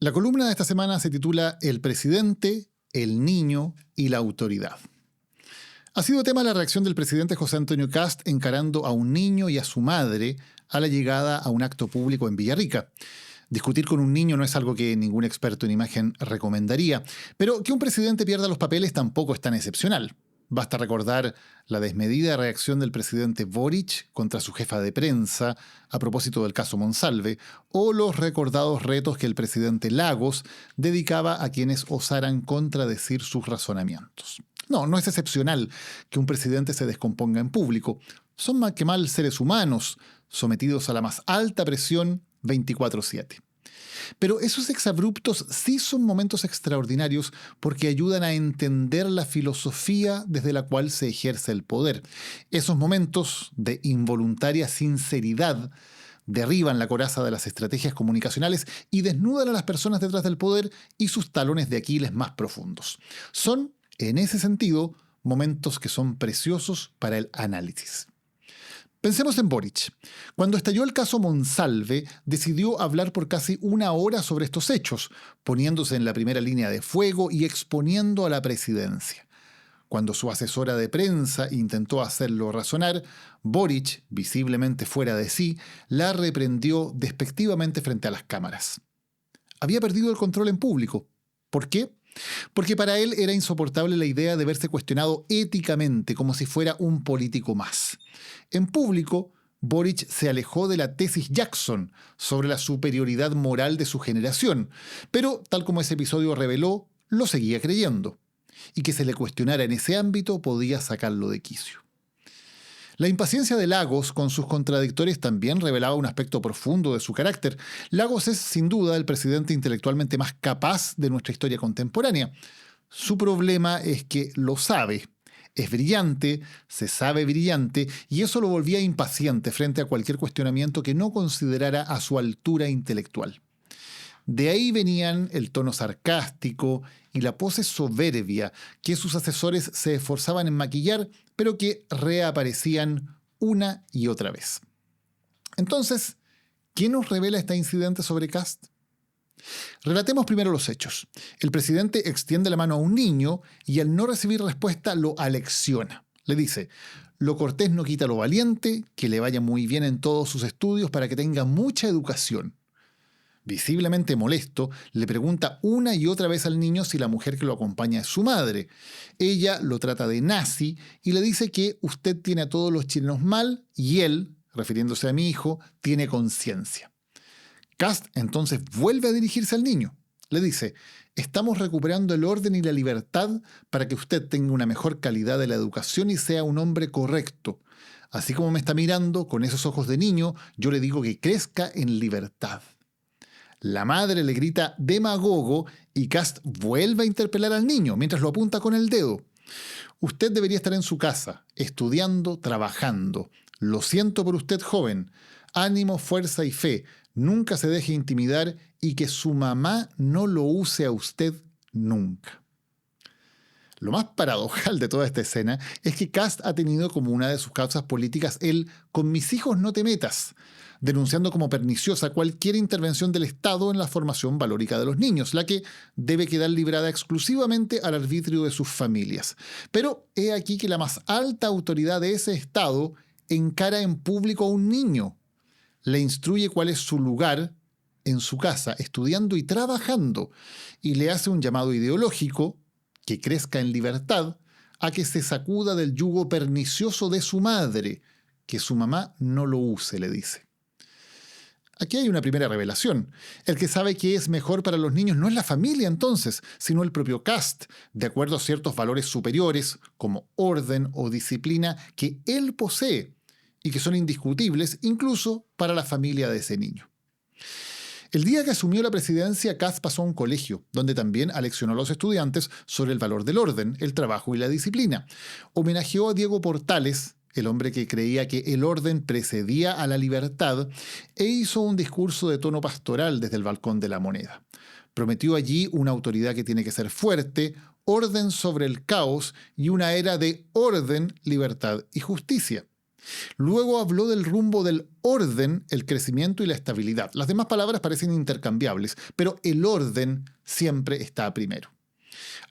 La columna de esta semana se titula El presidente, el niño y la autoridad. Ha sido tema la reacción del presidente José Antonio Kast encarando a un niño y a su madre a la llegada a un acto público en Villarrica. Discutir con un niño no es algo que ningún experto en imagen recomendaría, pero que un presidente pierda los papeles tampoco es tan excepcional. Basta recordar la desmedida reacción del presidente Boric contra su jefa de prensa a propósito del caso Monsalve, o los recordados retos que el presidente Lagos dedicaba a quienes osaran contradecir sus razonamientos. No es excepcional que un presidente se descomponga en público. Son más que mal seres humanos, sometidos a la más alta presión 24/7. Pero esos exabruptos sí son momentos extraordinarios porque ayudan a entender la filosofía desde la cual se ejerce el poder. Esos momentos de involuntaria sinceridad derriban la coraza de las estrategias comunicacionales y desnudan a las personas detrás del poder y sus talones de Aquiles más profundos. Son, en ese sentido, momentos que son preciosos para el análisis. Pensemos en Boric. Cuando estalló el caso Monsalve, decidió hablar por casi una hora sobre estos hechos, poniéndose en la primera línea de fuego y exponiendo a la presidencia. Cuando su asesora de prensa intentó hacerlo razonar, Boric, visiblemente fuera de sí, la reprendió despectivamente frente a las cámaras. Había perdido el control en público. ¿Por qué? Porque para él era insoportable la idea de verse cuestionado éticamente como si fuera un político más. En público, Boric se alejó de la tesis Jackson sobre la superioridad moral de su generación, pero, tal como ese episodio reveló, lo seguía creyendo. Y que se le cuestionara en ese ámbito podía sacarlo de quicio. La impaciencia de Lagos con sus contradictores también revelaba un aspecto profundo de su carácter. Lagos es, sin duda, el presidente intelectualmente más capaz de nuestra historia contemporánea. Su problema es que lo sabe. Es brillante, se sabe brillante, y eso lo volvía impaciente frente a cualquier cuestionamiento que no considerara a su altura intelectual. De ahí venían el tono sarcástico y la pose soberbia que sus asesores se esforzaban en maquillar, pero que reaparecían una y otra vez. Entonces, ¿qué nos revela este incidente sobre Kast? Relatemos primero los hechos. El presidente extiende la mano a un niño y al no recibir respuesta lo alecciona. Le dice: lo cortés no quita lo valiente, que le vaya muy bien en todos sus estudios para que tenga mucha educación. Visiblemente molesto, le pregunta una y otra vez al niño si la mujer que lo acompaña es su madre. Ella lo trata de nazi y le dice que usted tiene a todos los chilenos mal y él, refiriéndose a mi hijo, tiene conciencia. Kast entonces vuelve a dirigirse al niño. Le dice: estamos recuperando el orden y la libertad para que usted tenga una mejor calidad de la educación y sea un hombre correcto. Así como me está mirando con esos ojos de niño, yo le digo que crezca en libertad. La madre le grita demagogo y Kast vuelve a interpelar al niño mientras lo apunta con el dedo. Usted debería estar en su casa, estudiando, trabajando. Lo siento por usted, joven. Ánimo, fuerza y fe. Nunca se deje intimidar y que su mamá no lo use a usted nunca. Lo más paradojal de toda esta escena es que Kast ha tenido como una de sus causas políticas el «con mis hijos no te metas», denunciando como perniciosa cualquier intervención del Estado en la formación valórica de los niños, la que debe quedar librada exclusivamente al arbitrio de sus familias. Pero he aquí que la más alta autoridad de ese Estado encara en público a un niño, le instruye cuál es su lugar en su casa, estudiando y trabajando, y le hace un llamado ideológico, que crezca en libertad, a que se sacuda del yugo pernicioso de su madre, que su mamá no lo use, le dice. Aquí hay una primera revelación. El que sabe qué es mejor para los niños no es la familia entonces, sino el propio Kast, de acuerdo a ciertos valores superiores, como orden o disciplina, que él posee y que son indiscutibles incluso para la familia de ese niño. El día que asumió la presidencia, Kast pasó a un colegio, donde también aleccionó a los estudiantes sobre el valor del orden, el trabajo y la disciplina. Homenajeó a Diego Portales, el hombre que creía que el orden precedía a la libertad, e hizo un discurso de tono pastoral desde el balcón de la Moneda. Prometió allí una autoridad que tiene que ser fuerte, orden sobre el caos y una era de orden, libertad y justicia. Luego habló del rumbo del orden, el crecimiento y la estabilidad. Las demás palabras parecen intercambiables, pero el orden siempre está primero.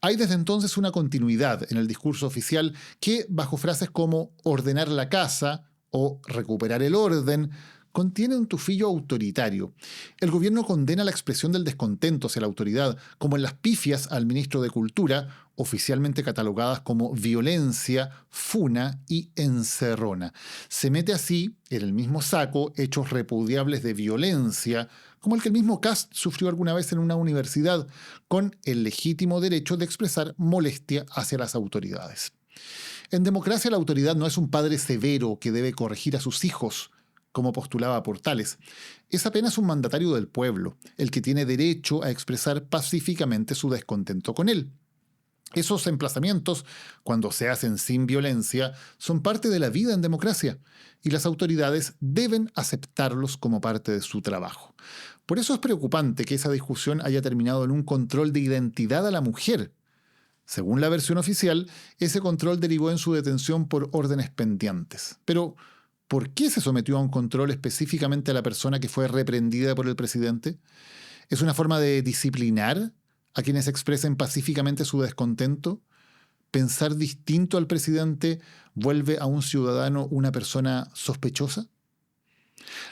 Hay desde entonces una continuidad en el discurso oficial que, bajo frases como ordenar la casa o recuperar el orden, contiene un tufillo autoritario. El gobierno condena la expresión del descontento hacia la autoridad, como en las pifias al ministro de Cultura, oficialmente catalogadas como violencia, funa y encerrona. Se mete así, en el mismo saco, hechos repudiables de violencia, como el que el mismo Kast sufrió alguna vez en una universidad, con el legítimo derecho de expresar molestia hacia las autoridades. En democracia, la autoridad no es un padre severo que debe corregir a sus hijos, como postulaba Portales. Es apenas un mandatario del pueblo, el que tiene derecho a expresar pacíficamente su descontento con él. Esos emplazamientos, cuando se hacen sin violencia, son parte de la vida en democracia, y las autoridades deben aceptarlos como parte de su trabajo. Por eso es preocupante que esa discusión haya terminado en un control de identidad a la mujer. Según la versión oficial, ese control derivó en su detención por órdenes pendientes. Pero, ¿por qué se sometió a un control específicamente a la persona que fue reprendida por el presidente? ¿Es una forma de disciplinar a quienes expresen pacíficamente su descontento? ¿Pensar distinto al presidente vuelve a un ciudadano una persona sospechosa?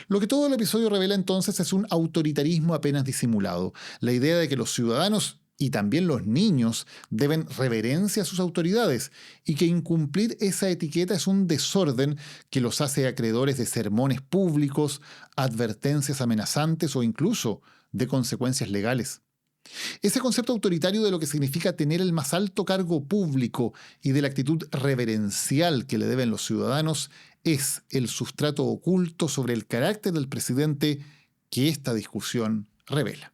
Lo que todo el episodio revela entonces es un autoritarismo apenas disimulado. La idea de que los ciudadanos y también los niños deben reverencia a sus autoridades y que incumplir esa etiqueta es un desorden que los hace acreedores de sermones públicos, advertencias amenazantes o incluso de consecuencias legales. Ese concepto autoritario de lo que significa tener el más alto cargo público y de la actitud reverencial que le deben los ciudadanos es el sustrato oculto sobre el carácter del presidente que esta discusión revela.